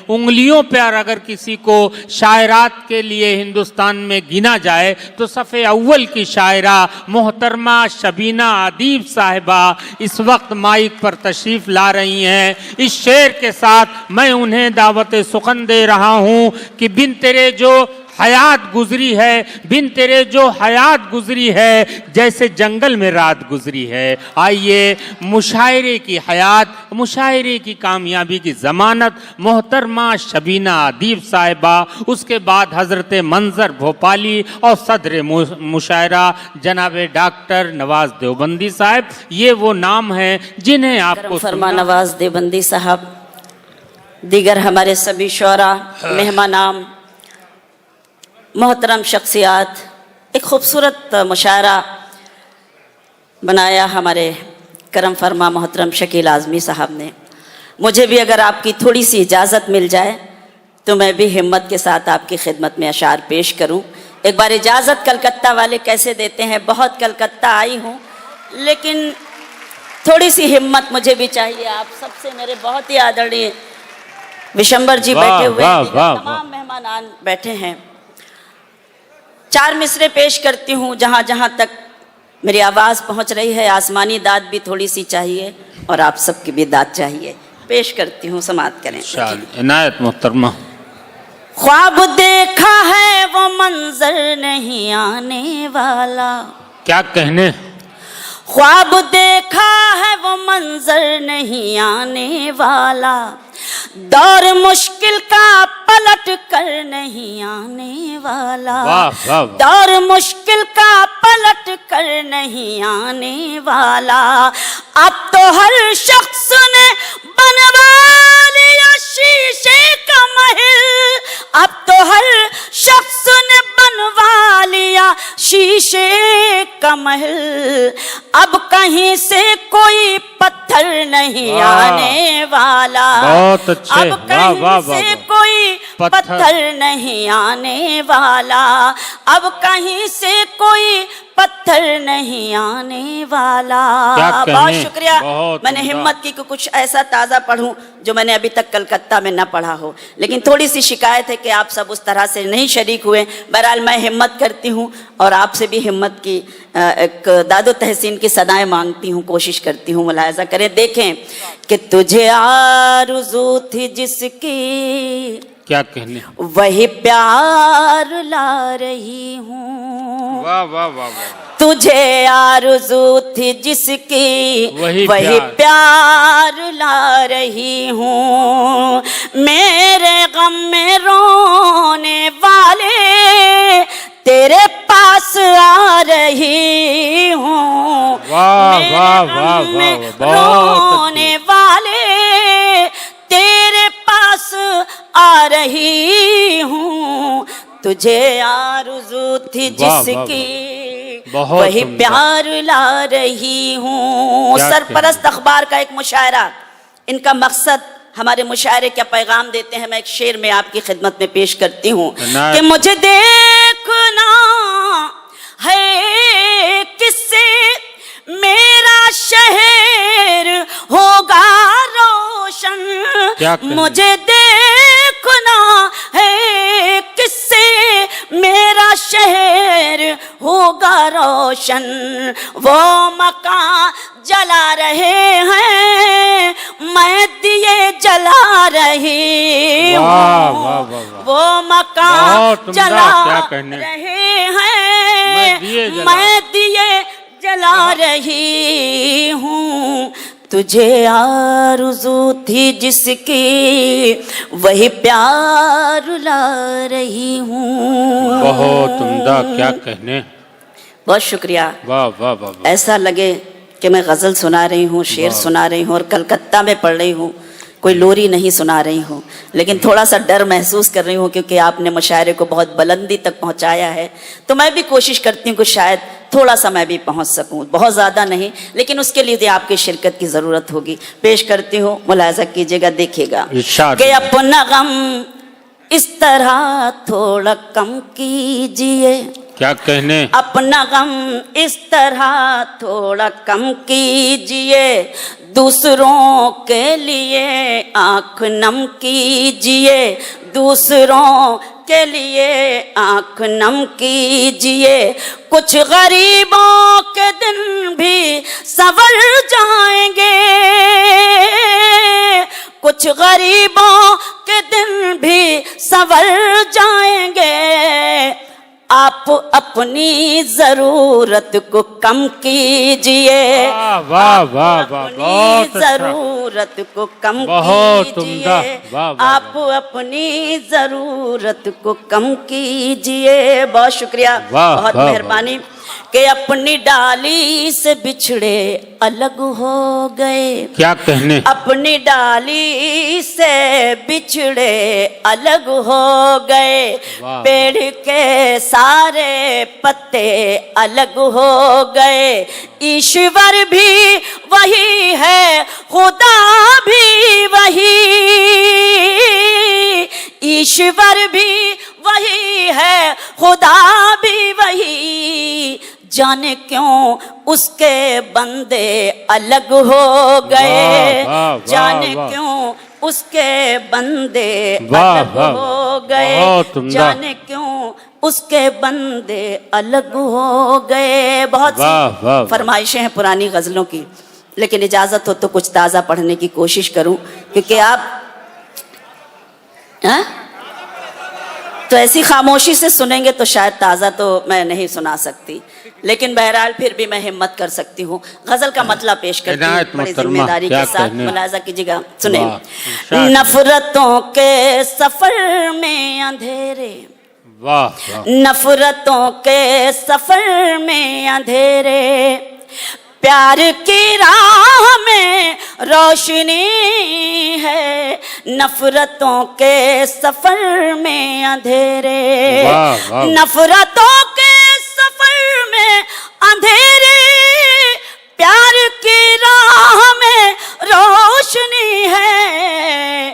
انگلیوں پر اگر کسی کو شاعرات کے لیے ہندوستان میں گنا جائے تو صف اول کی شاعرہ محترمہ شبینہ ادیب صاحبہ اس وقت مائک پر تشریف لا رہی ہیں۔ اس شعر کے ساتھ میں انہیں دعوت سخن دے رہا ہوں کہ بن تیرے جو حیات گزری ہے، بن تیرے جو حیات گزری ہے جیسے جنگل میں رات گزری ہے۔ آئیے مشاعرے کی حیات، مشاعرے کی کامیابی کی ضمانت محترمہ شبینہ ادیب صاحبہ، اس کے بعد حضرت منظر بھوپالی اور صدر مشاعرہ جناب ڈاکٹر نواز دیوبندی صاحب، یہ وہ نام ہیں جنہیں آپ کو فرما نواز دیوبندی صاحب، دیگر ہمارے سبھی شعراء، مہمانان، محترم شخصیات، ایک خوبصورت مشاعرہ بنایا ہمارے کرم فرما محترم شکیل اعظمی صاحب نے۔ مجھے بھی اگر آپ کی تھوڑی سی اجازت مل جائے تو میں بھی ہمت کے ساتھ آپ کی خدمت میں اشعار پیش کروں۔ ایک بار اجازت کلکتہ والے کیسے دیتے ہیں، بہت کلکتہ آئی ہوں لیکن تھوڑی سی ہمت مجھے بھی چاہیے آپ سب سے۔ میرے بہت ہی آدرنی وشمبر جی بیٹھے ہوئے ہیں، تمام مہمانان بیٹھے ہیں۔ 4 مصرے پیش کرتی ہوں جہاں جہاں تک میری آواز پہنچ رہی ہے۔ آسمانی داد بھی تھوڑی سی چاہیے اور آپ سب کی بھی داد چاہیے۔ پیش کرتی ہوں، سماعت کریں۔ عنایت محترمہ۔ خواب دیکھا ہے وہ منظر نہیں آنے والا، کیا کہنے؟ خواب دیکھا ہے وہ منظر نہیں آنے والا، دور مشکل کا پلٹ کر نہیں آنے والا، دور مشکل کا پلٹ کر نہیں آنے والا۔ اب تو ہر شخص نے بنوا لیا شیشے کا محل، اب تو ہر شخص نے بنوا لیا شیشے کا محل، اب کہیں سے کوئی پتھر نہیں آنے والا، اب کہیں سے کوئی پتھر نہیں آنے والا، اب کہیں سے کوئی پتھر نہیں آنے والا۔ بہت شکریہ۔ میں نے ہمت کی کہ کچھ ایسا تازہ پڑھوں جو میں نے ابھی تک کلکتہ میں نہ پڑھا ہو، لیکن تھوڑی سی شکایت ہے کہ آپ سب اس طرح سے نہیں شریک ہوئے۔ بہرحال میں ہمت کرتی ہوں اور آپ سے بھی ہمت کی ایک داد و تحسین کی صدائیں مانگتی ہوں، کوشش کرتی ہوں۔ ملاحظہ کریں، دیکھیں کہ تجھے آرزو تھی جس کی، کیا کہنے، وہی پیار لا رہی ہوں۔ واہ واہ واہ واہ۔ تجھے آرزو تھی جس کی، وہی پیار لا رہی ہوں۔ میرے غم میں رونے والے تیرے پاس آ رہی ہوں، واہ واہ واہ، رونے والے تیرے پاس آ رہی ہوں۔ تجھے آرزو تھی جس کی، وہی پیار لا رہی ہوں۔ سرپرست اخبار کا ایک مشاعرہ، ان کا مقصد ہمارے مشاعرے کیا پیغام دیتے ہیں، میں ایک شعر میں آپ کی خدمت میں پیش کرتی ہوں کہ مجھے دیکھنا ہے کس سے میرا شہر ہوگا روشن، مجھے دیکھنا ہے کس سے میرا شہر ہوگا روشن۔ وہ مکان جلا رہے ہیں، میں دیے جلا رہی ہوں، وہ مکان جلا رہے ہیں، میں دیے جلا رہی ہوں۔ تجھے آرزو تھی جس کی، وہی پیار لا رہی ہوں۔ بہت عمدہ، کیا کہنے، بہت شکریہ۔ واہ واہ واہ۔ ایسا لگے کہ میں غزل سنا رہی ہوں، شعر سنا رہی ہوں اور کلکتہ میں پڑھ رہی ہوں، کوئی لوری نہیں سنا رہی ہوں، لیکن تھوڑا سا ڈر محسوس کر رہی ہوں کیونکہ آپ نے مشاعرے کو بہت بلندی تک پہنچایا ہے، تو میں بھی کوشش کرتی ہوں کہ شاید تھوڑا سا میں بھی پہنچ سکوں، بہت زیادہ نہیں، لیکن اس کے لیے آپ کی شرکت کی ضرورت ہوگی۔ پیش کرتی ہوں، ملاحظہ کیجیے گا، دیکھیے گا کہ اپنا غم اس طرح تھوڑا کم کیجیے، کیا کہنے اپنا غم اس طرح تھوڑا کم کیجئے، دوسروں کے لیے آنکھ نم کیجئے، دوسروں کے لیے آنکھ نم کیجئے، کچھ غریبوں کے دن بھی سنور جائیں گے، کچھ غریبوں کے دن بھی سنور جائیں گے، آپ اپنی ضرورت کو کم کیجئے، واہ واہ واہ واہ، اپنی بہت اچھا، ضرورت کو کم بہت عمدہ، کیجئے، واہ واہ آپ اپنی ضرورت کو کم کیجئے۔ بہت شکریہ، واہ بہت واہ مہربانی کہ اپنی ڈالی سے بچھڑے الگ ہو گئے، کیا کہنے اپنی ڈالی سے بچھڑے الگ ہو گئے، واہ۔ پیڑ کے سارے پتے الگ ہو گئے، ایشور بھی وہی ہے، خدا بھی وہی، ایشور بھی وہی ہے، خدا بھی وہی، جانے کیوں اس کے بندے الگ ہو گئے، واہ واہ جانے واہ، کیوں اس کے بندے واہ الگ واہ، ہو گئے، بہت عمدہ، جانے کیوں اس کے بندے الگ ہو گئے۔ بہت واہ واہ، سی فرمائشیں ہیں پرانی غزلوں کی، لیکن اجازت ہو تو کچھ تازہ پڑھنے کی کوشش کروں، کیونکہ آپ تو ایسی خاموشی سے سنیں گے تو شاید تازہ تو میں نہیں سنا سکتی، لیکن بہرحال پھر بھی میں ہمت کر سکتی ہوں، غزل کا مطلب پیش کرتی ہوں عنایت بڑی محترمہ، ذمہ داری کے کیا ساتھ، کہنے؟ ملاحظہ کیجیے گا، سنیں۔ واہ، ارشاد۔ نفرتوں کے سفر میں اندھیرے، واہ واہ، نفرتوں کے سفر میں اندھیرے، پیار کی راہ میں روشنی ہے، نفرتوں کے سفر میں اندھیرے، واہ واہ، نفرتوں کے سفر میں اندھیرے، پیار کی راہ میں روشنی ہے،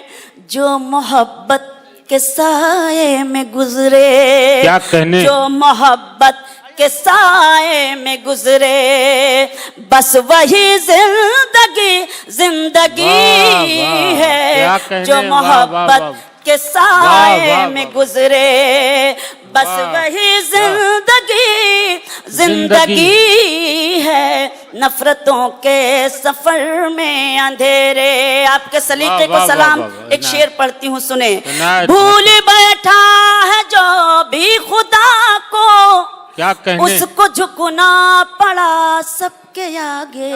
جو محبت کے سائے میں گزرے، کیا کہنے؟ جو محبت کے سائے میں گزرے، بس وہی زندگی زندگی واہ واہ، ہے، کیا کہنے؟ جو واہ واہ محبت واہ، کے واہ سائے واہ میں واہ، گزرے، بس واہ، وہی زندگی زندگی ہے، نفرتوں کے سفر میں اندھیرے۔ آپ کے سلیقے واہ کو واہ سلام، واہ واہ، ایک شعر پڑھتی ہوں، سنیں۔ عنایت بھول بیٹھا ہے جو بھی خدا کو، کیا کہنے؟ اس کو جھکنا پڑا سب کے آگے،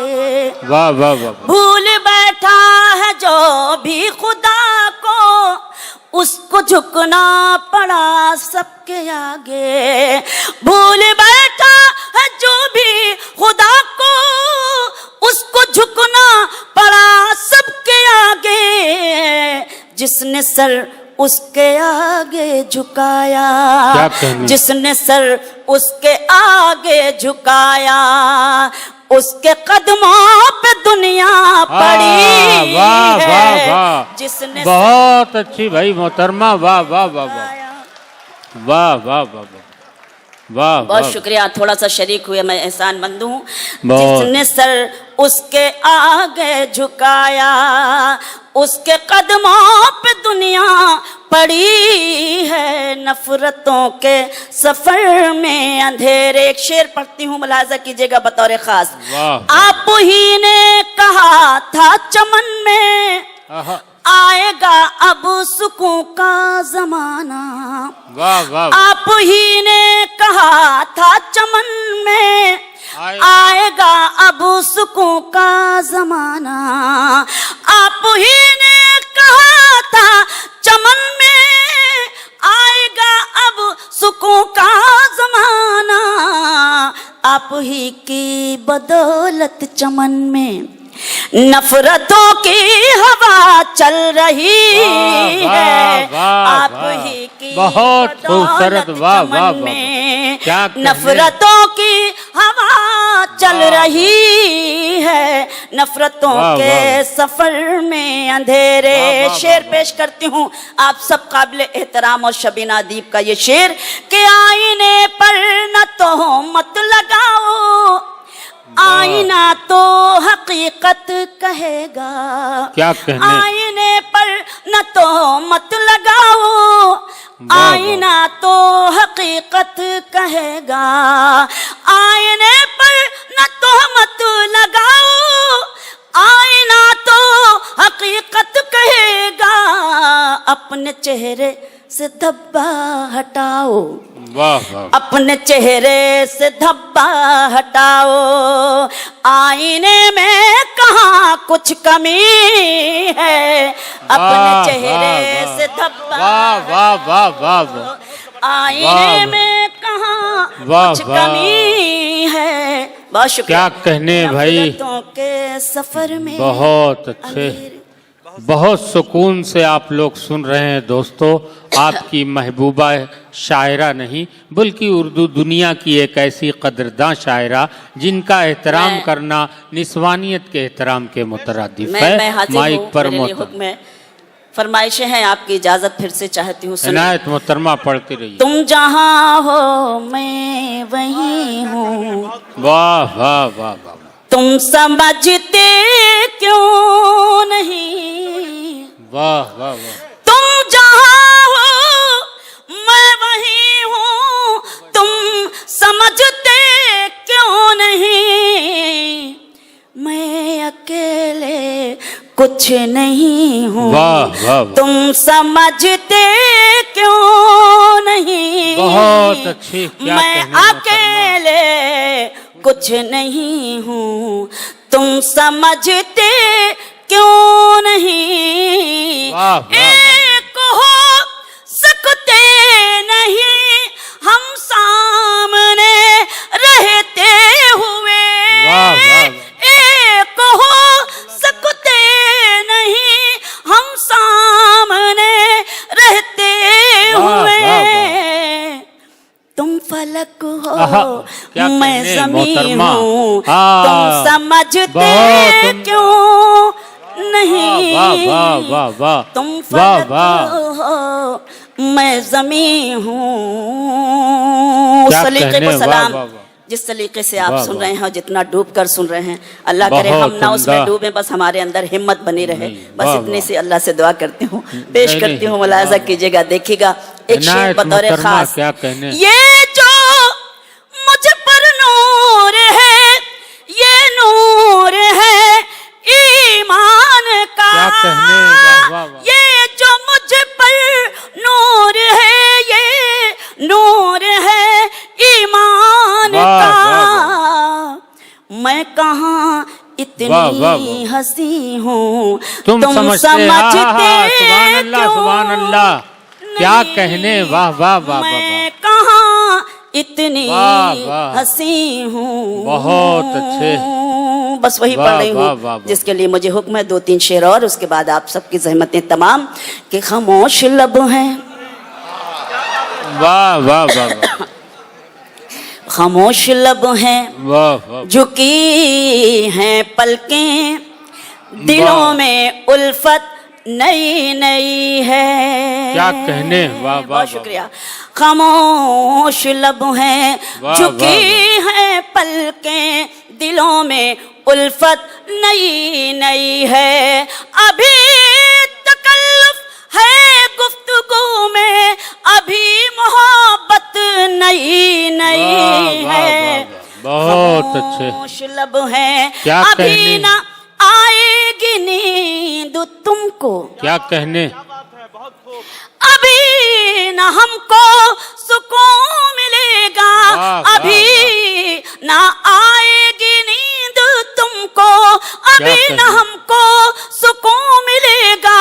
واہ واہ واہ، بھول بیٹھا ہے جو بھی خدا کو، اس کو جھکنا پڑا سب کے آگے، بھول بیٹھا ہے جو بھی خدا کو، اس کو جھکنا پڑا سب کے آگے، جس نے سر اس کے آگے جھکایا، کیا کہنے؟ جس نے سر اس کے آگے جھکایا، اس کے قدموں پہ دنیا پڑی واہ واہ ہے، واہ، جس نے بہت اچھی بھائی محترمہ، واہ واہ واہ واہ، واہ واہ واہ واہ، واہ بہت واہ، شکریہ، تھوڑا سا شریک ہوئے، میں احسان مند ہوں۔ بہت۔ جس نے سر اس کے آگے جھکایا، اس کے قدموں پہ دنیا پڑی ہے، نفرتوں کے سفر میں اندھیرے۔ ایک شعر پڑھتی ہوں، ملاحظہ کیجیے گا بطور خاص۔ واہ، آپ ہی نے کہا تھا چمن میں، آہا، آئے گا اب سکون کا زمانہ، واہ واہ، آپ ہی نے کہا تھا چمن میں، آئے گا اب سکون کا زمانہ، آپ ہی نے کہا تھا چمن میں، آئے گا اب سکون کا زمانہ، آپ ہی کی بدولت چمن میں نفرتوں کی ہوا چل رہی ہے، آپ ہی کی بہت خوبصورت، واہ واہ چمن واہ، میں کیا کہنے؟ نفرتوں کی ہوا चल रही है नफरतों के सफर में अंधेरे। शेर पेश करती हूँ आप सब काबिल एहतराम और शबीना अदीब का ये शेर कि आईने पर न तो मत लगाओ, आईना तो हकीकत कहेगा। क्या कहने, आईने पर न तो मत लगाओ, आईना तो हकीकत कहेगा। आईने पर न तो मत लगाओ, आईना तो हकीकत कहेगा। अपने चेहरे से धब्बा हटाओ, वाह वाह, अपने चेहरे से धब्बा हटाओ। आईने में कहाँ कुछ कमी है, अपने चेहरे से धब्बा वाह वाह वाह वाह वाह, आईने में कहाँ कुछ कमी है। बहुत शुक्रिया। क्या कहने भाई, नफरतों के सफर में बहुत अच्छे, बहुत सुकून से आप लोग सुन रहे हैं दोस्तों। आपकी महबूबा शायरा नहीं बल्कि उर्दू दुनिया की एक ऐसी कदरदां शायरा जिनका एहतराम करना निस्वानियत के एहतराम के मुतरादिफ है। मैं हाजिर माइक हूँ, पर मेरे लिए हुक्म है, फरमाइशें हैं आपकी, इजाजत फिर से चाहती हूँ। इनायत मोहतरमा पढ़ती रहिए। तुम जहाँ हो मैं वहीं हूँ, वाह वाह वाह वाह, तुम समझते क्यों नहीं। वाह वाह वाह, तुम जहाँ हो मैं वहीं हूँ, तुम समझते क्यों नहीं। मैं अकेले कुछ नहीं हूँ, वाह वाह वाह, तुम समझते क्यों नहीं। बहुत अच्छी, क्या मैं कहने अकेले कुछ नहीं हूँ, तुम समझते क्यों नहीं। वाह, वाह, एक हो सकते नहीं हम सामने रहते हुए। वाह, वाह, एक हो सकते नहीं हम सामने रहते वाह, हुए। वाह, तुम फलक आहा, हो क्या मैं कहने, ज़मीं मोहतरमा। हूँ, हाँ, तुम समझते बहुत, क्यों नहीं। वाह वाह वाह वाह, तुम वाह फलक वाह, हो मैं ज़मीं हूँ। उस क्या सलीके कहने, को वाह, सलाम वाह, वाह। जिस तरीके से आप वाह, सुन वाह। रहे हैं और जितना डूब कर सुन रहे हैं, अल्लाह करे बहुत हम ना उसमें उम्दा। डूबे, बस हमारे अंदर हिम्मत बनी रहे। नहीं, बस वाह, इतनी वाह। सी अल्लाह से दुआ करती हूँ, पेश नहीं, करती नहीं, हूँ, मुलाजा वाह, कीजिएगा, देखिएगा एक शेर इनायत बतौर मोहतरमा, खास। क्या कहने, ये जो मुझ पर नूर है, ये नूर है ईमान का। क्या कहने, वाह वाह वाह, ये जो मुझ पर नूर है, ये नूर है ईमान वाह, का। वाह, मैं कहाँ इतनी वाह, वाह, वाह। हंसी हूँ, तुम समझते, सुभान अल्लाह क्यों सुभान अल्लाह, क्या नहीं। कहने, वाह वाह वाह वाह, मैं कहाँ इतनी वाह, वाह। हंसी हूँ। बहुत अच्छे, बस वही वाह, पढ़ रही वाह, हूँ वाह, वाह। जिसके लिए मुझे हुक्म है। 2-3 शेर और उसके बाद आप सबकी ज़हमतें तमाम कि खामोश लब हैं, वाह वाह वाह वाह, खामोश लब हैं, वाह वाह, झुकी हैं पलकें, दिलों वाह। में उल्फत नई नई है। क्या कहने, वाह वाह बहुत वाह, शुक्रिया। खामोश लब हैं, वाह, झुकी हैं पलकें, दिलों में उल्फत नई नई है। अभी तकल्लुफ है गुफ्तगू में, अभी मोहब्बत नई नई वाह, वाह, है। वाह, बहुत अच्छे, खामोश लब हैं, क्या अभी कहने, ना आएगी नींद तुमको, क्या कहने, अभी न हमको सुकून मिलेगा। वाह, वाह, अभी ना आएगी नींद तुमको, अभी क्या न कहने? हमको सुकून मिलेगा।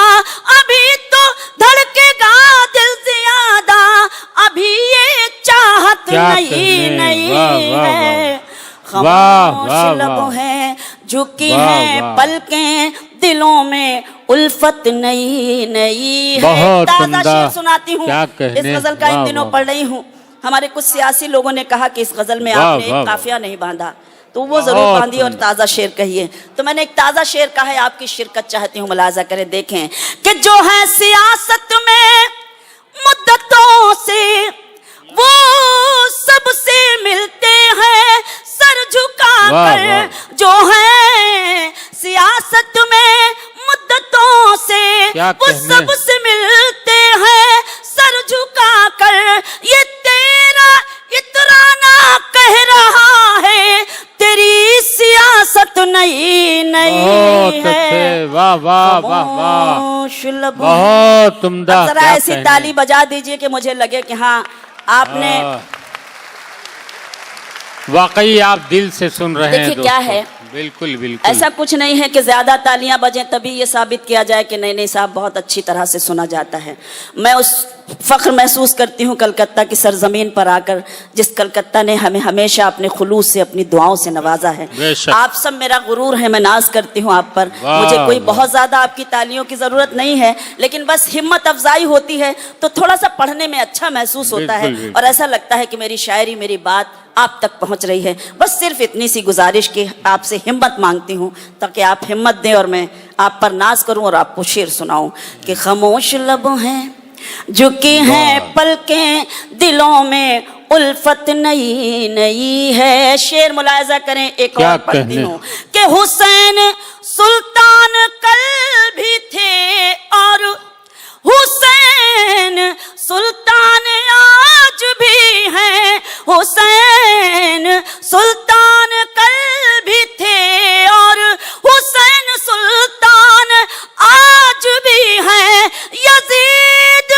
अभी तो धड़केगा दिल ज्यादा, अभी ये चाहत क्या नई कहने? नई वाह, वाह, है। वाह, खामोश वाह, लब वाह। हैं, झुकी वाह, हैं वाह। पलकें, दिलों में उल्फत नई नई है। बहुत ताज़ा उम्दा, शेर सुनाती हूँ, क्या कहने, इस गजल का इन वाह, दिनों वाह। पढ़ रही हूँ। हमारे कुछ सियासी लोगों ने कहा कि इस गजल में वाह, आपने वाह, एक काफिया नहीं बांधा, तो वो जरूर बहुत बांधिए और ताजा शेर कहिए। तो मैंने एक ताजा शेर कहा है, आपकी शिरकत चाहती हूँ, मुलाजा करें, देखें कि जो है सियासत में मुद्दतों से वो सबसे मिलते हैं सर झुका कर, जो है सियासत में मुद्दतों से वो सबसे मिलते हैं सर झुका कर, ये तेरा इतराना कह रहा है तेरी सियासत नई नई है। वाह वाह वाह वाह, बहुत उम्दा। जरा ऐसी ताली बजा दीजिए कि मुझे लगे कि हाँ आपने वाकई आप दिल से सुन रहे हैं। देखिए क्या है, बिल्कुल बिल्कुल ऐसा कुछ नहीं है कि ज्यादा तालियां बजें तभी ये साबित किया जाए कि नहीं नहीं साहब बहुत अच्छी तरह से सुना जाता है। मैं उस फख्र महसूस करती हूँ कलकत्ता की सरजमीन पर आकर, जिस कलकत्ता ने हमें हमेशा अपने खुलूस से, अपनी दुआओं से नवाजा है। आप सब मेरा गुरूर है, मैं नाज करती हूँ आप पर। मुझे कोई बहुत ज्यादा आपकी तालियों की जरूरत नहीं है, लेकिन बस हिम्मत अफजाई होती है तो थोड़ा सा पढ़ने में अच्छा महसूस होता है और ऐसा लगता है कि मेरी शायरी, मेरी बात आप तक पहुंच रही है। बस सिर्फ इतनी सी गुजारिश की आपसे हिम्मत मांगती हूँ ताकि आप हिम्मत दें और मैं आप पर नाज करूं और आपको शेर सुनाऊं कि खामोश लब हैं झुकी हैं पलकें, दिलों में उल्फत नई नई है। शेर मुलायजा करें, एक और पढ़ती हूँ कि हुसैन सुल्तान कल भी थे और हुसैन सुल्तान आज भी हैं, हुसैन सुल्तान कल भी थे और हुसैन सुल्तान आज भी हैं। यजीद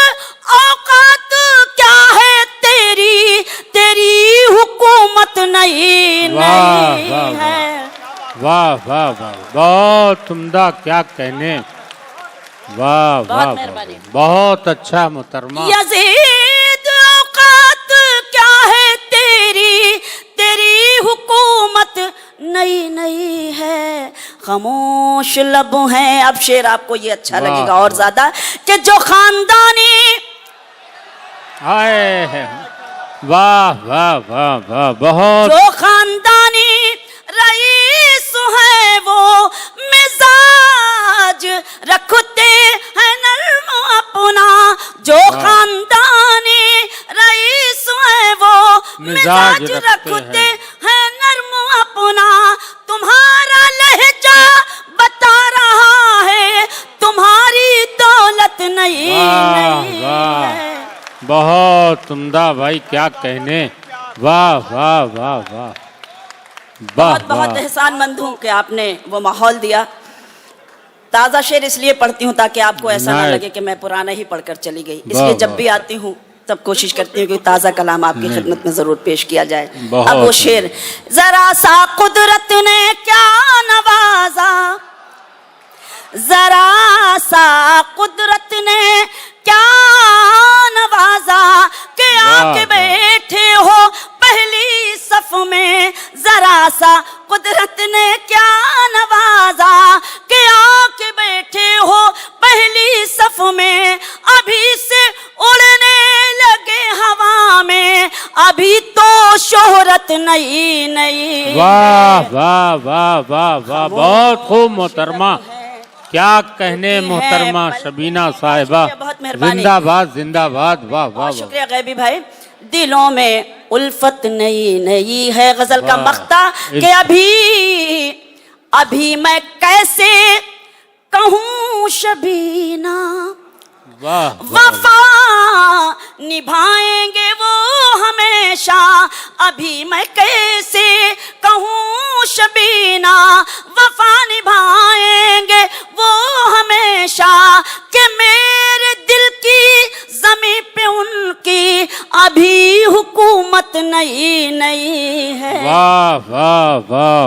औकात क्या है तेरी, तेरी हुकूमत नई नई है। वाह वाह वाह, बहुत उम्दा, क्या कहने। वाह वाह, बहुत अच्छा मोहतरमा। यजीद औकात क्या है तेरी, तेरी हुकूमत नई नई है। खामोश लब हैं, अब शेर आपको ये अच्छा लगेगा और ज्यादा, कि जो खानदानी आए, वाह वाह वाह वाह, बहुत। जो खानदानी रईस है वो मिजाज रखते हैं नर्म अपना, जो खानदानी रईस है वो मिजाज रखते हैं नर्म अपना। तुम्हारा लहजा बता रहा है तुम्हारी दौलत नहीं है। बहुत उम्दा भाई, क्या कहने। वाह वाह वाह वाह, बहुत बहुत एहसानमंद हूँ कि आपने वो माहौल दिया। ताज़ा शेर इसलिए पढ़ती हूँ ताकि आपको ऐसा ना लगे कि मैं पुराना ही पढ़कर चली गई, इसलिए जब भी आती हूँ तब कोशिश करती हूँ कि ताज़ा कलाम आपकी खिदमत में जरूर पेश किया जाए। अब वो शेर, जरा सा कुदरत ने क्या नवाजा, जरा सा कुदरत ने क्या नवाजा, के आके बैठे हो पहली सफ में। जरा सा कुदरत ने क्या नवाजा, के आके बैठे हो पहली सफ में। अभी से उड़ने लगे हवा में, अभी तो शोहरत नई नई। वाह वाह वाह वाह वाह, बहुत खूब मोहतरमा, क्या कहने मोहतरमा शबीना साहिबा, जिंदाबाद जिंदाबाद। वाह वाह, शुक्रिया गैबी भाई। दिलों में उल्फत नई नई है, गजल का मख्ता, कि अभी अभी मैं कैसे कहूँ शबीना, वफा निभाएंगे वो हमेशा। अभी मैं कैसे कहूँ शबीना, वफा निभाएंगे वो हमेशा, कि मेरे दिल की ज़मीं पे उनकी अभी हुकूमत नई नई है। वाह वाह वाह।